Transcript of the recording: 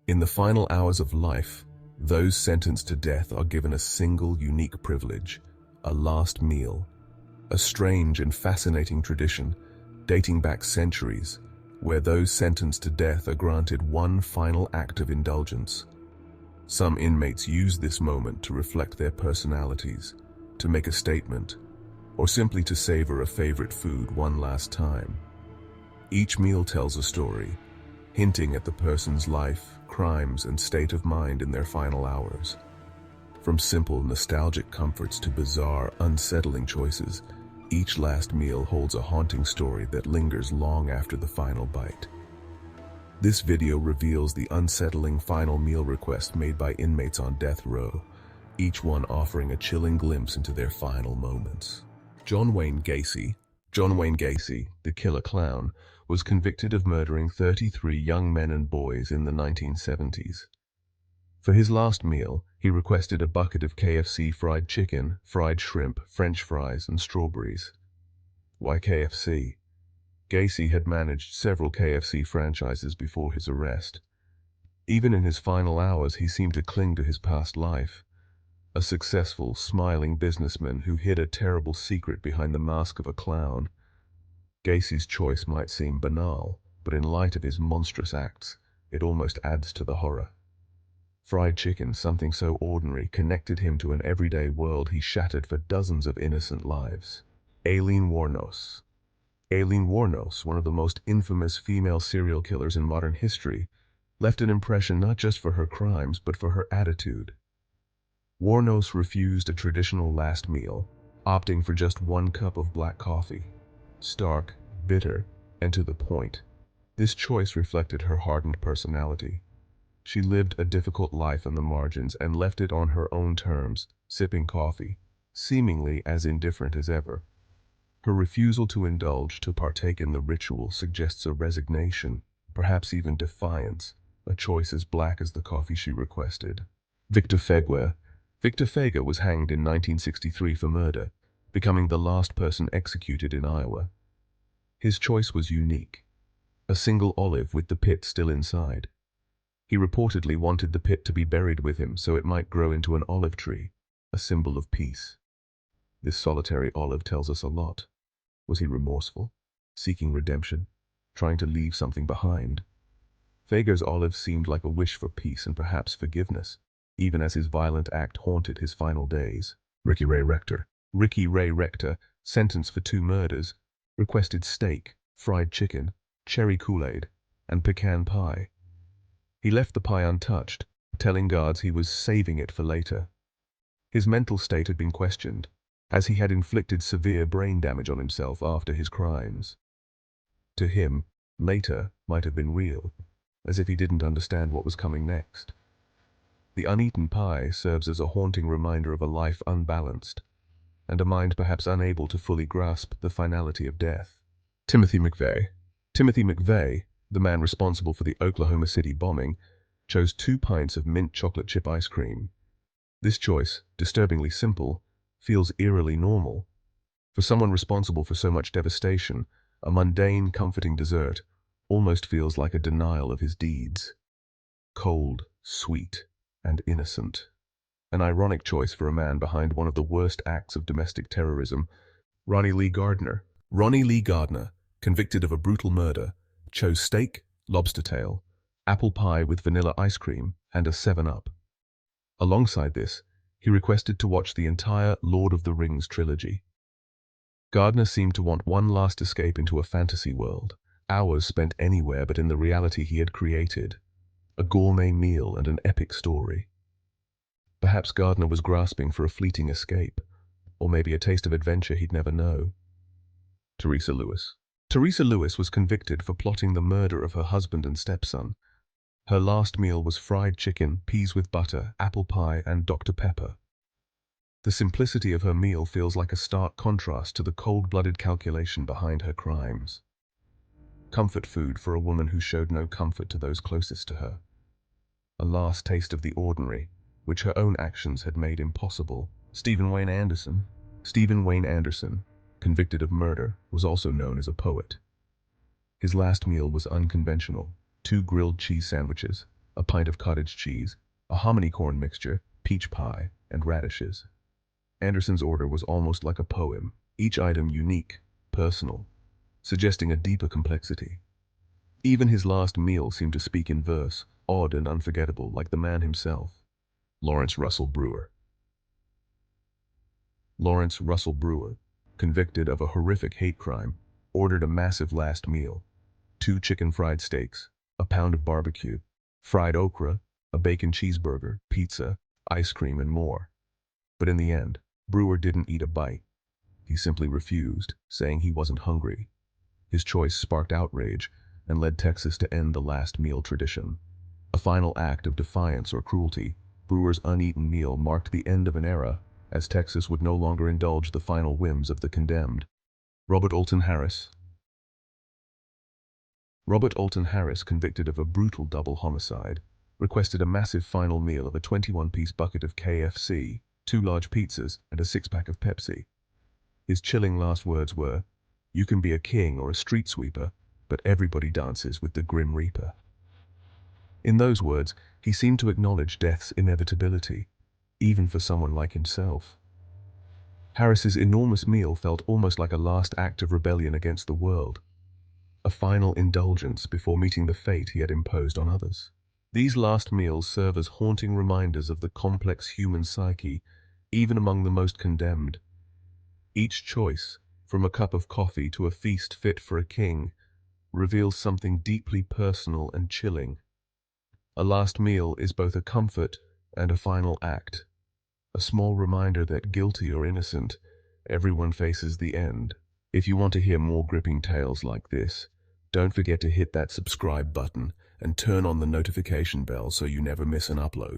In the final hours of life, those sentenced to death are given a single unique privilege, a last meal, a strange and fascinating tradition dating back centuries, where those sentenced to death are granted one final act of indulgence. Some inmates use this moment to reflect their personalities, to make a statement, or simply to savor a favorite food one last time. Each meal tells a story, hinting at the person's life, crimes, and state of mind in their final hours. From simple, nostalgic comforts to bizarre, unsettling choices, each last meal holds a haunting story that lingers long after the final bite. This video reveals the unsettling final meal request made by inmates on death row, each one offering a chilling glimpse into their final moments. John Wayne Gacy, the killer clown, was convicted of murdering 33 young men and boys in the 1970s. For his last meal, he requested a bucket of KFC fried chicken, fried shrimp, French fries, and strawberries. Why KFC? Gacy had managed several KFC franchises before his arrest. Even in his final hours, he seemed to cling to his past life. A successful, smiling businessman who hid a terrible secret behind the mask of a clown. Gacy's choice might seem banal, but in light of his monstrous acts, it almost adds to the horror. Fried chicken, something so ordinary, connected him to an everyday world he shattered for dozens of innocent lives. Aileen Wuornos, one of the most infamous female serial killers in modern history, left an impression not just for her crimes, but for her attitude. Wuornos refused a traditional last meal, opting for just one cup of black coffee. Stark, bitter, and to the point. This choice reflected her hardened personality. She lived a difficult life on the margins and left it on her own terms, sipping coffee, seemingly as indifferent as ever. Her refusal to indulge, to partake in the ritual, suggests a resignation, perhaps even defiance, a choice as black as the coffee she requested. Victor Fager was hanged in 1963 for murder, becoming the last person executed in Iowa. His choice was unique, a single olive with the pit still inside. He reportedly wanted the pit to be buried with him so it might grow into an olive tree, a symbol of peace. This solitary olive tells us a lot. Was he remorseful, seeking redemption, trying to leave something behind? Fager's olive seemed like a wish for peace and perhaps forgiveness, even as his violent act haunted his final days. Ricky Ray Rector, sentenced for 2 murders, requested steak, fried chicken, cherry Kool-Aid, and pecan pie. He left the pie untouched, telling guards he was saving it for later. His mental state had been questioned, as he had inflicted severe brain damage on himself after his crimes. To him, later might have been real, as if he didn't understand what was coming next. The uneaten pie serves as a haunting reminder of a life unbalanced, and a mind perhaps unable to fully grasp the finality of death. Timothy McVey, the man responsible for the Oklahoma City bombing, chose 2 pints of mint chocolate chip ice cream. This choice, disturbingly simple, feels eerily normal. For someone responsible for so much devastation, a mundane, comforting dessert almost feels like a denial of his deeds. Cold, sweet, and innocent. An ironic choice for a man behind one of the worst acts of domestic terrorism. Ronnie Lee Gardner, convicted of a brutal murder, chose steak, lobster tail, apple pie with vanilla ice cream, and a 7-Up. Alongside this, he requested to watch the entire Lord of the Rings trilogy. Gardner seemed to want one last escape into a fantasy world, hours spent anywhere but in the reality he had created, a gourmet meal and an epic story. Perhaps Gardner was grasping for a fleeting escape, or maybe a taste of adventure he'd never know. Teresa Lewis was convicted for plotting the murder of her husband and stepson. Her last meal was fried chicken, peas with butter, apple pie, and Dr. Pepper. The simplicity of her meal feels like a stark contrast to the cold-blooded calculation behind her crimes. Comfort food for a woman who showed no comfort to those closest to her. A last taste of the ordinary, which her own actions had made impossible. Stephen Wayne Anderson, convicted of murder, was also known as a poet. His last meal was unconventional: 2 grilled cheese sandwiches, a pint of cottage cheese, a hominy corn mixture, peach pie, and radishes. Anderson's order was almost like a poem, each item unique, personal, suggesting a deeper complexity. Even his last meal seemed to speak in verse, odd and unforgettable, like the man himself. Lawrence Russell Brewer. Lawrence Russell Brewer, convicted of a horrific hate crime, ordered a massive last meal: 2 chicken fried steaks, a pound of barbecue, fried okra, a bacon cheeseburger, pizza, ice cream, and more. But in the end, Brewer didn't eat a bite. He simply refused, saying he wasn't hungry. His choice sparked outrage and led Texas to end the last meal tradition. A final act of defiance or cruelty, Brewer's uneaten meal marked the end of an era, as Texas would no longer indulge the final whims of the condemned. Robert Alton Harris. Robert Alton Harris, convicted of a brutal double homicide, requested a massive final meal of a 21-piece bucket of KFC, 2 large pizzas, and a 6-pack of Pepsi. His chilling last words were, "You can be a king or a street sweeper, but everybody dances with the Grim Reaper." In those words, he seemed to acknowledge death's inevitability, even for someone like himself. Harris's enormous meal felt almost like a last act of rebellion against the world, a final indulgence before meeting the fate he had imposed on others. These last meals serve as haunting reminders of the complex human psyche, even among the most condemned. Each choice, from a cup of coffee to a feast fit for a king, reveals something deeply personal and chilling. A last meal is both a comfort and a final act, a small reminder that, guilty or innocent, everyone faces the end. If you want to hear more gripping tales like this, don't forget to hit that subscribe button and turn on the notification bell so you never miss an upload.